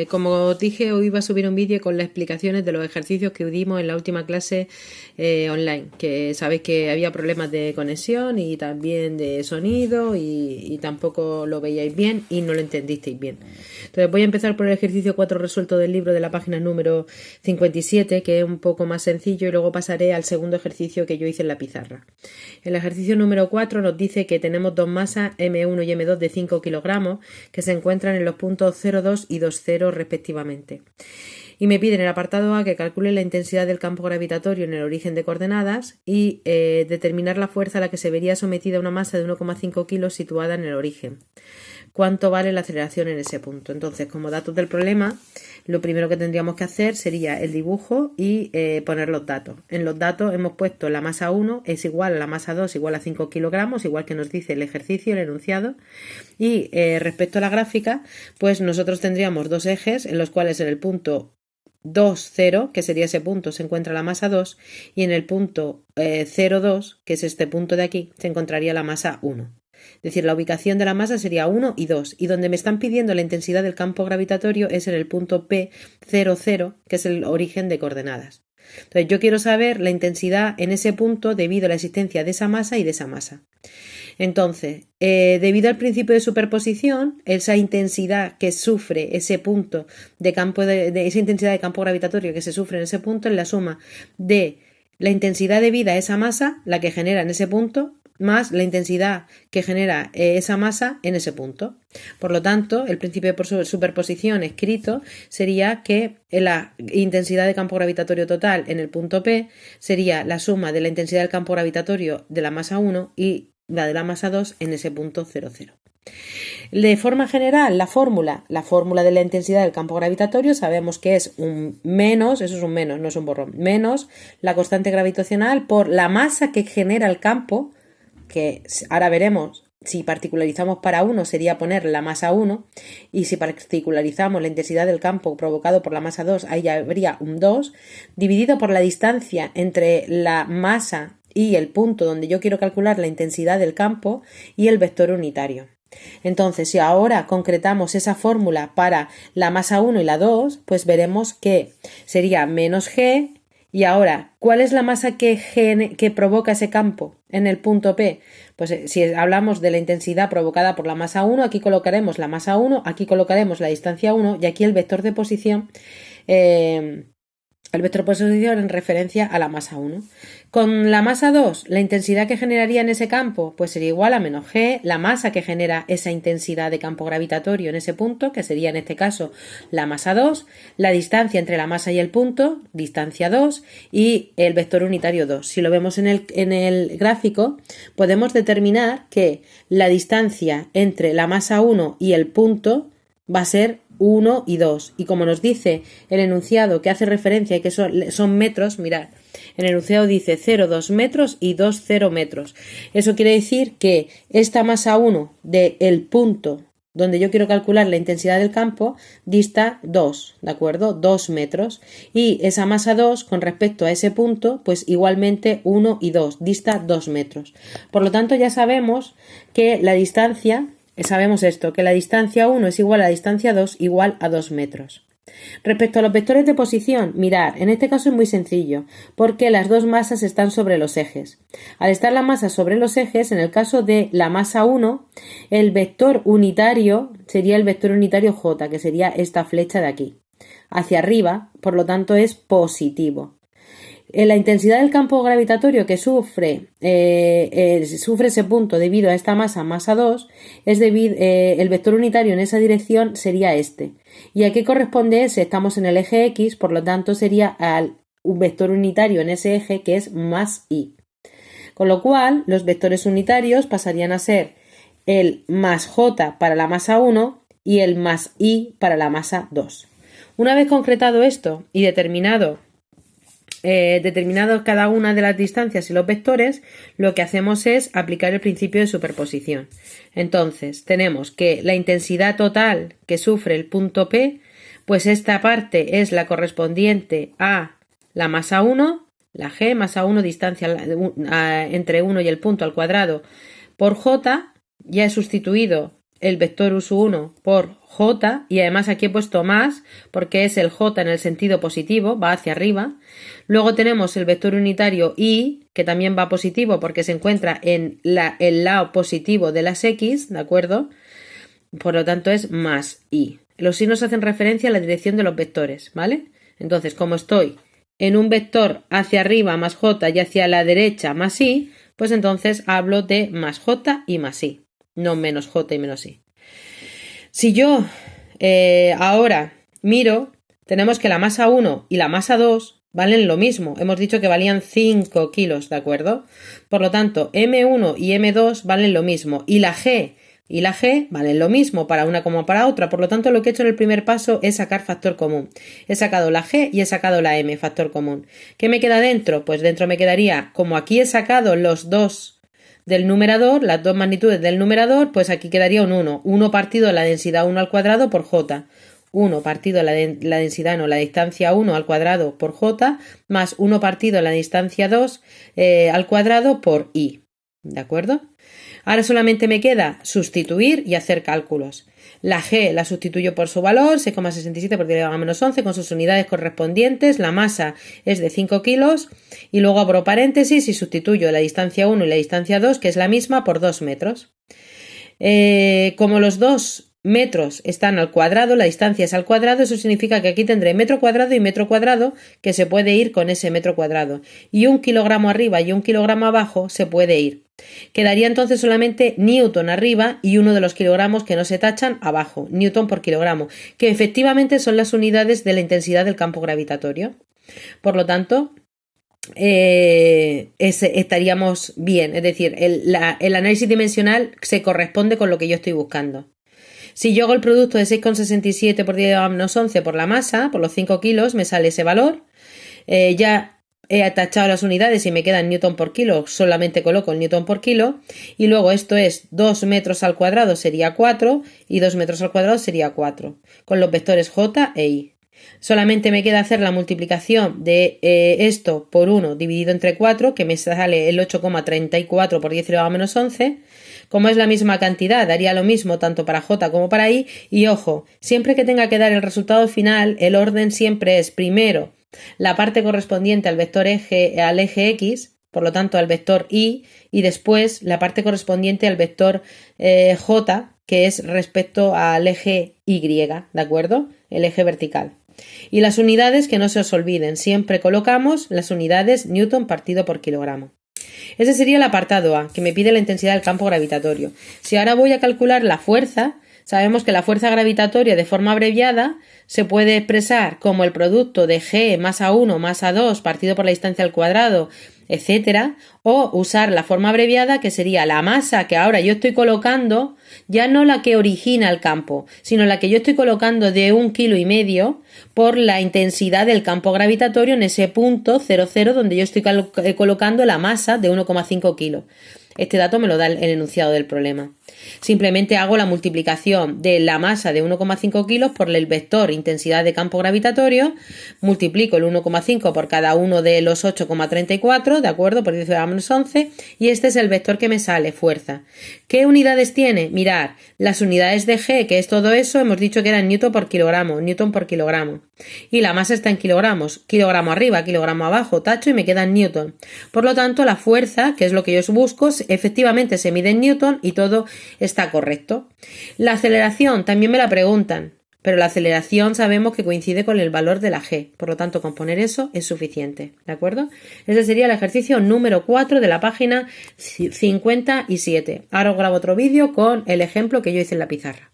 Como os dije, hoy iba a subir un vídeo con las explicaciones de los ejercicios que dimos en la última clase online, que sabéis que había problemas de conexión y también de sonido y tampoco lo veíais bien y no lo entendisteis bien. Entonces voy a empezar por el ejercicio 4 resuelto del libro de la página número 57, que es un poco más sencillo, y luego pasaré al segundo ejercicio que yo hice en la pizarra. El ejercicio número 4 nos dice que tenemos dos masas M1 y M2 de 5 kilogramos que se encuentran en los puntos 0,2 y 2,0 respectivamente. Y me piden en el apartado A que calcule la intensidad del campo gravitatorio en el origen de coordenadas y determinar la fuerza a la que se vería sometida una masa de 1,5 kilos situada en el origen. ¿Cuánto vale la aceleración en ese punto? Entonces, como datos del problema, lo primero que tendríamos que hacer sería el dibujo y poner los datos. En los datos hemos puesto la masa 1 es igual a la masa 2 igual a 5 kilogramos, igual que nos dice el ejercicio, el enunciado. Y respecto a la gráfica, pues nosotros tendríamos dos ejes en los cuales en el punto 2, 0, que sería ese punto, se encuentra la masa 2, y en el punto 0, 2, que es este punto de aquí, se encontraría la masa 1. Es decir, la ubicación de la masa sería 1 y 2, y donde me están pidiendo la intensidad del campo gravitatorio es en el punto P00, que es el origen de coordenadas. Entonces yo quiero saber la intensidad en ese punto debido a la existencia de esa masa y de esa masa. Entonces, debido al principio de superposición, esa intensidad que sufre ese punto de campo de esa intensidad de campo gravitatorio que se sufre en ese punto es la suma de la intensidad debida a esa masa, la que genera en ese punto, más la intensidad que genera esa masa en ese punto. Por lo tanto, el principio de superposición escrito sería que la intensidad de campo gravitatorio total en el punto P sería la suma de la intensidad del campo gravitatorio de la masa 1 y la de la masa 2 en ese punto 0, 0. De forma general, la fórmula de la intensidad del campo gravitatorio sabemos que es un menos, eso es un menos, no es un borrón, menos la constante gravitacional por la masa que genera el campo, que ahora veremos. Si particularizamos para 1 sería poner la masa 1, y si particularizamos la intensidad del campo provocado por la masa 2, ahí ya habría un 2, dividido por la distancia entre la masa y el punto donde yo quiero calcular la intensidad del campo y el vector unitario. Entonces, si ahora concretamos esa fórmula para la masa 1 y la 2, pues veremos que sería menos g. Y ahora, ¿cuál es la masa que provoca ese campo en el punto P? Pues si hablamos de la intensidad provocada por la masa 1, aquí colocaremos la masa 1, aquí colocaremos la distancia 1 y aquí el vector de posición en referencia a la masa 1. Con la masa 2, la intensidad que generaría en ese campo pues sería igual a menos g, la masa que genera esa intensidad de campo gravitatorio en ese punto, que sería en este caso la masa 2, la distancia entre la masa y el punto, distancia 2, y el vector unitario 2. Si lo vemos en el gráfico, podemos determinar que la distancia entre la masa 1 y el punto va a ser 1 y 2. Y como nos dice el enunciado que hace referencia y que son metros, mirad, el enunciado dice 0,2 metros y 2,0 metros. Eso quiere decir que esta masa 1 del punto donde yo quiero calcular la intensidad del campo dista 2, ¿de acuerdo? 2 metros. Y esa masa 2 con respecto a ese punto, pues igualmente 1 y 2, dista 2 metros. Por lo tanto, ya sabemos que la distancia... Sabemos esto, que la distancia 1 es igual a la distancia 2 igual a 2 metros. Respecto a los vectores de posición, mirad, en este caso es muy sencillo, porque las dos masas están sobre los ejes. Al estar la masa sobre los ejes, en el caso de la masa 1, el vector unitario sería el vector unitario J, que sería esta flecha de aquí, hacia arriba, por lo tanto es positivo. La intensidad del campo gravitatorio que sufre ese punto debido a esta masa 2, el vector unitario en esa dirección sería este. ¿Y a qué corresponde ese? Estamos en el eje X, por lo tanto sería un vector unitario en ese eje que es más I. Con lo cual, los vectores unitarios pasarían a ser el más J para la masa 1 y el más I para la masa 2. Una vez concretado esto y determinados cada una de las distancias y los vectores, lo que hacemos es aplicar el principio de superposición. Entonces, tenemos que la intensidad total que sufre el punto P, pues esta parte es la correspondiente a la masa 1, la G, masa 1, distancia entre 1 y el punto al cuadrado, por J. Ya he sustituido el vector U1 por J, y además aquí he puesto más porque es el J en el sentido positivo, va hacia arriba. Luego tenemos el vector unitario I, que también va positivo porque se encuentra en el lado positivo de las X, ¿de acuerdo? Por lo tanto es más I. Los signos hacen referencia a la dirección de los vectores, ¿vale? Entonces, como estoy en un vector hacia arriba más J y hacia la derecha más I, pues entonces hablo de más J y más I, no menos J y menos I. Si yo ahora miro, tenemos que la masa 1 y la masa 2 valen lo mismo. Hemos dicho que valían 5 kilos, ¿de acuerdo? Por lo tanto, M1 y M2 valen lo mismo. Y la G valen lo mismo para una como para otra. Por lo tanto, lo que he hecho en el primer paso es sacar factor común. He sacado la G y he sacado la M, factor común. ¿Qué me queda dentro? Pues dentro me quedaría, como aquí he sacado los dos del numerador, las dos magnitudes del numerador, pues aquí quedaría un 1. 1 partido la densidad 1 al cuadrado por J. 1 partido la densidad, no, la distancia 1 al cuadrado por J, más 1 partido la distancia 2 al cuadrado por I. ¿De acuerdo? Ahora solamente me queda sustituir y hacer cálculos. La G la sustituyo por su valor, 6,67 por 10 a la menos 11, con sus unidades correspondientes. La masa es de 5 kilos. Y luego abro paréntesis y sustituyo la distancia 1 y la distancia 2, que es la misma, por 2 metros. Como los 2 metros están al cuadrado, la distancia es al cuadrado, eso significa que aquí tendré metro cuadrado y metro cuadrado, que se puede ir con ese metro cuadrado. Y 1 kilogramo arriba y 1 kilogramo abajo se puede ir. Quedaría entonces solamente newton arriba y uno de los kilogramos que no se tachan abajo, newton por kilogramo, que efectivamente son las unidades de la intensidad del campo gravitatorio. Por lo tanto, estaríamos bien, es decir, el análisis dimensional se corresponde con lo que yo estoy buscando. Si yo hago el producto de 6,67 por 10 a la menos 11 por la masa, por los 5 kilos, me sale ese valor. Ya he tachado las unidades y me quedan newton por kilo, solamente coloco el newton por kilo. Y luego esto es 2 metros al cuadrado sería 4 y 2 metros al cuadrado sería 4, con los vectores J e I. Solamente me queda hacer la multiplicación de esto por 1 dividido entre 4, que me sale el 8,34 por 10 a la menos 11. Como es la misma cantidad, daría lo mismo tanto para J como para I. Y ojo, siempre que tenga que dar el resultado final, el orden siempre es primero la parte correspondiente al vector al eje X, por lo tanto al vector Y, y después la parte correspondiente al vector J, que es respecto al eje Y, ¿de acuerdo? El eje vertical. Y las unidades, que no se os olviden, siempre colocamos las unidades newton partido por kilogramo. Ese sería el apartado A, que me pide la intensidad del campo gravitatorio. Si ahora voy a calcular la fuerza, sabemos que la fuerza gravitatoria de forma abreviada se puede expresar como el producto de G más A1 más A2 partido por la distancia al cuadrado, etcétera, o usar la forma abreviada, que sería la masa que ahora yo estoy colocando, ya no la que origina el campo, sino la que yo estoy colocando de 1,5 kilos por la intensidad del campo gravitatorio en ese punto 0,0 donde yo estoy colocando la masa de 1,5 kilos. Este dato me lo da el enunciado del problema. Simplemente hago la multiplicación de la masa de 1,5 kilos por el vector intensidad de campo gravitatorio, multiplico el 1,5 por cada uno de los 8,34, ¿de acuerdo? Por 10 a la menos 11, y este es el vector que me sale, fuerza. ¿Qué unidades tiene? Mirad, las unidades de G, que es todo eso, hemos dicho que eran newton por kilogramo. Y la masa está en kilogramos, kilogramo arriba, kilogramo abajo, tacho y me queda en newton. Por lo tanto, la fuerza, que es lo que yo os busco, efectivamente se mide en newton y todo está correcto. La aceleración también me la preguntan, pero la aceleración sabemos que coincide con el valor de la G, por lo tanto con poner eso es suficiente, ¿de acuerdo? Ese sería el ejercicio número 4 de la página 57. Ahora os grabo otro vídeo con el ejemplo que yo hice en la pizarra.